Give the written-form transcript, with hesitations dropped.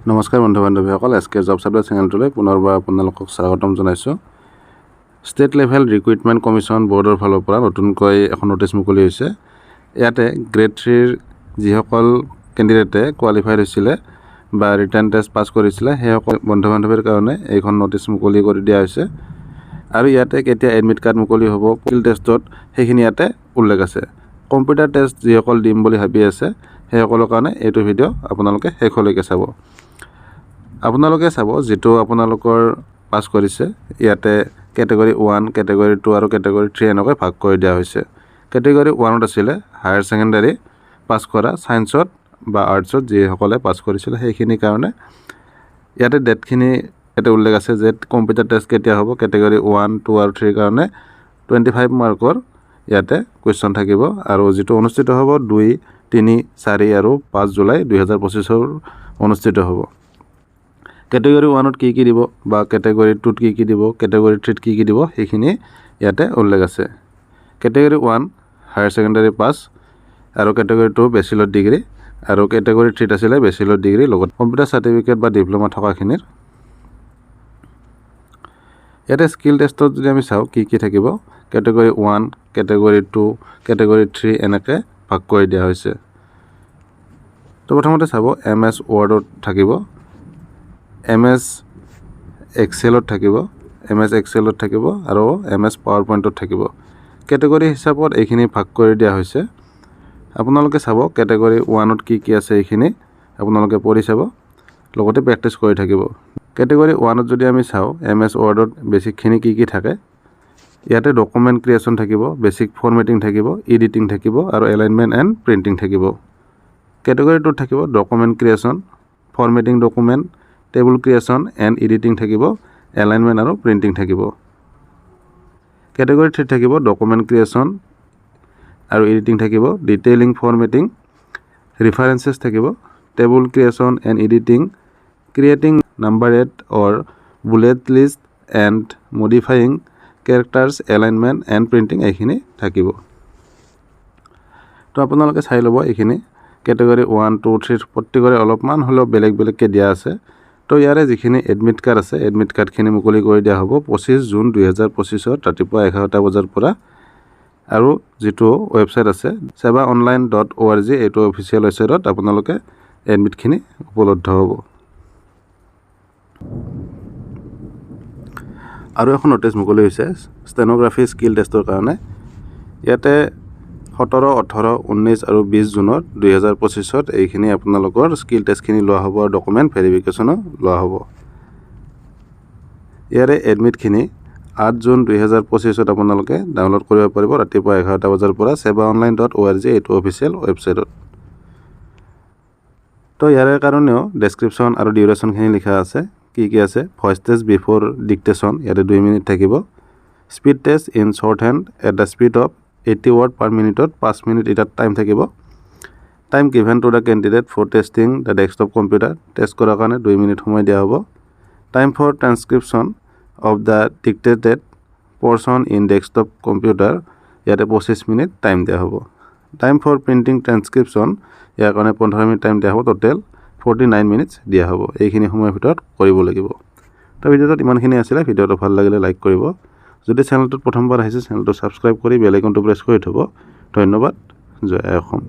নমস্কাৰ বন্ধু বান্ধৱীসকল, এছকে job survey চেনেলটোলৈ পুনৰবাৰ আপোনালোকক স্বাগতম জনাইছোঁ। ষ্টেট লেভেল ৰিক্ৰুইটমেণ্ট কমিশ্যন বৰ্ডৰ ফালৰ পৰা নতুনকৈ এখন নটিচ মুকলি হৈছে। ইয়াতে গ্ৰেড 3ৰ যিসকল কেণ্ডিডেটে কোৱালিফাইড হৈছিলে বা ৰিটাৰ্ণ টেষ্ট পাছ কৰিছিলে সেইসকল বন্ধু বান্ধৱীৰ কাৰণে এইখন নটিচ মুকলি কৰি দিয়া হৈছে। আৰু ইয়াতে কেতিয়া এডমিট কাৰ্ড মুকলি হ'ব, স্কিল টেষ্টত সেইখিনি ইয়াতে উল্লেখ আছে। কম্পিউটাৰ টেষ্ট যিসকল দিম বুলি ভাবি আছে সেইসকলৰ কাৰণে এইটো ভিডিঅ' আপোনালোকে শেষলৈকে চাব। আপোনালোকে চাব যিটো আপোনালোকৰ পাছ কৰিছে ইয়াতে কেটেগৰী 1, কেটেগৰী 2 আৰু কেটেগৰী 3 এনেকৈ ভাগ কৰি দিয়া হৈছে। কেটেগৰী 1ত আছিলে হায়াৰ ছেকেণ্ডাৰী পাছ কৰা ছায়েন্সত বা আৰ্টছত যিসকলে পাছ কৰিছিলে সেইখিনিৰ কাৰণে ইয়াতে ডেটখিনি ইয়াতে উল্লেখ আছে যে কম্পিউটাৰ টেষ্ট কেতিয়া হ'ব। কেটেগৰী 1, 2 আৰু 3ৰ কাৰণে 25 মাৰ্কৰ ইয়াতে কুৱেশ্যন থাকিব আৰু যিটো অনুষ্ঠিত হ'ব 2, 3, 4 আৰু 5 জুলাই 2025 অনুষ্ঠিত হ'ব। কেটেগৰী 1ত কি দিব বা কেটেগৰী 2ত কি দিব, কেটেগৰী 3ত কি দিব সেইখিনি ইয়াতে উল্লেখ আছে। কেটেগৰী 1 হায়াৰ ছেকেণ্ডাৰী পাছ আৰু কেটেগৰী 2 বেচেলৰ ডিগ্ৰী আৰু কেটেগৰী 3ত আছিলে বেচেলৰ ডিগ্ৰী লগত কম্পিউটাৰ চাৰ্টিফিকেট বা ডিপ্ল'মা থকাখিনিৰ। ইয়াতে স্কিল টেষ্টত যদি আমি চাওঁ কি থাকিব, কেটেগৰী 1, কেটেগৰী 2, কেটেগৰী 3 এনেকৈ ভাগ কৰি দিয়া হৈছে। তো প্ৰথমতে চাব MS ৱৰ্ডত থাকিব, MS এক্সেলত থাকিব, MS এক্সেলত থাকিব আৰু MS পাৱাৰ পইণ্টত থাকিব। কেটেগৰী হিচাপত এইখিনি ভাগ কৰি দিয়া হৈছে। আপোনালোকে চাব কেটেগৰী 1ত কি আছে এইখিনি আপোনালোকে পঢ়ি চাব, লগতে প্ৰেক্টিচ কৰি থাকিব। কেটেগৰী 1ত যদি আমি চাওঁ MS ৱৰ্ডত বেছিকখিনি কি থাকে, ইয়াতে ডকুমেণ্ট ক্ৰিয়েশ্যন থাকিব, বেছিক ফৰ্মেটিং থাকিব, এডিটিং থাকিব আৰু এলাইনমেণ্ট এণ্ড প্ৰিণ্টিং থাকিব। কেটেগৰী 2ত থাকিব document creation, formatting document, table creation and editing থাকিব, এলাইনমেণ্ট আৰু প্ৰিণ্টিং থাকিব। কেটেগৰী 3ত থাকিব ডকুমেণ্ট ক্ৰিয়েশ্যন আৰু এডিটিং থাকিব, ডিটেইলিং ফৰ্মেটিং, ৰিফাৰেঞ্চেছ থাকিব, table creation and editing, creating numbered or bullet list and modifying characters, alignment and printing এইখিনি থাকিব। তো আপোনালোকে চাই ল'ব এইখিনি কেটেগৰী 1, 2, 3 প্ৰত্যেকৰে অলপমান হ'লেও বেলেগকৈ দিয়া আছে। তো ইয়াৰে যিখিনি এডমিট কাৰ্ড আছে এডমিট কাৰ্ডখিনি মুকলি কৰি দিয়া হ'ব 25 জুন 2025 ৰাতিপুৱা 11টা বজাৰ পৰা। আৰু যিটো ৱেবছাইট আছে sevaonline.org এইটো অফিচিয়েল ৱেবছাইটত আপোনালোকে এডমিটখিনি উপলব্ধ হ'ব। আৰু এখন নটিচ মুকলি হৈছে ষ্টেন'গ্ৰাফি স্কিল টেষ্টৰ কাৰণে। ইয়াতে 17, 18, 19 আৰু 20 জুনত 2025 এইখিনি আপোনালোকৰ স্কিল টেষ্টখিনি লোৱা হ'ব আৰু ডকুমেণ্ট ভেৰিফিকেশ্যনো লোৱা হ'ব। ইয়াৰে এডমিটখিনি 8 জুন 2025 আপোনালোকে ডাউনলোড কৰিব পাৰিব ৰাতিপুৱা 11টা বজাৰ পৰা sevaonline.org এইটো অফিচিয়েল ৱেবছাইটত। তো ইয়াৰে কাৰণেও ডেছক্ৰিপশ্যন আৰু ডিউৰেশ্যনখিনি লিখা আছে। কি আছে, ভইচ টেষ্ট বিফ'ৰ ডিক্টেশ্যন ইয়াতে 2 মিনিট থাকিব, speed test in shorthand at the speed of 80 word per মিনিটত 5 মিনিট এটাত টাইম থাকিব। Time given to the candidate for testing the desktop computer, test কৰাৰ কাৰণে 2 মিনিট সময় দিয়া হ'ব। Time for transcription of the dictated portion in desktop computer ইয়াতে 25 minute time দিয়া হ'ব। টাইম ফৰ প্ৰিণ্টিং ট্ৰান্সক্ৰিপশ্যন ইয়াৰ কাৰণে 15 মিনিট টাইম দিয়া হ'ব, টোটেল 49 মিনিটছ দিয়া হ'ব। এইখিনি সময়ৰ ভিতৰত কৰিব লাগিব। তো ভিডিঅ'টোত ইমানখিনি আছিলে। ভিডিঅ'টো ভাল লাগিলে লাইক কৰিব। যদি চেনেলটোত প্ৰথমবাৰ আহিছে চেনেলটো ছাবস্ক্ৰাইব কৰি বেল আইকনটো প্ৰেছ কৰি থ'ব। ধন্যবাদ। জয় অসম।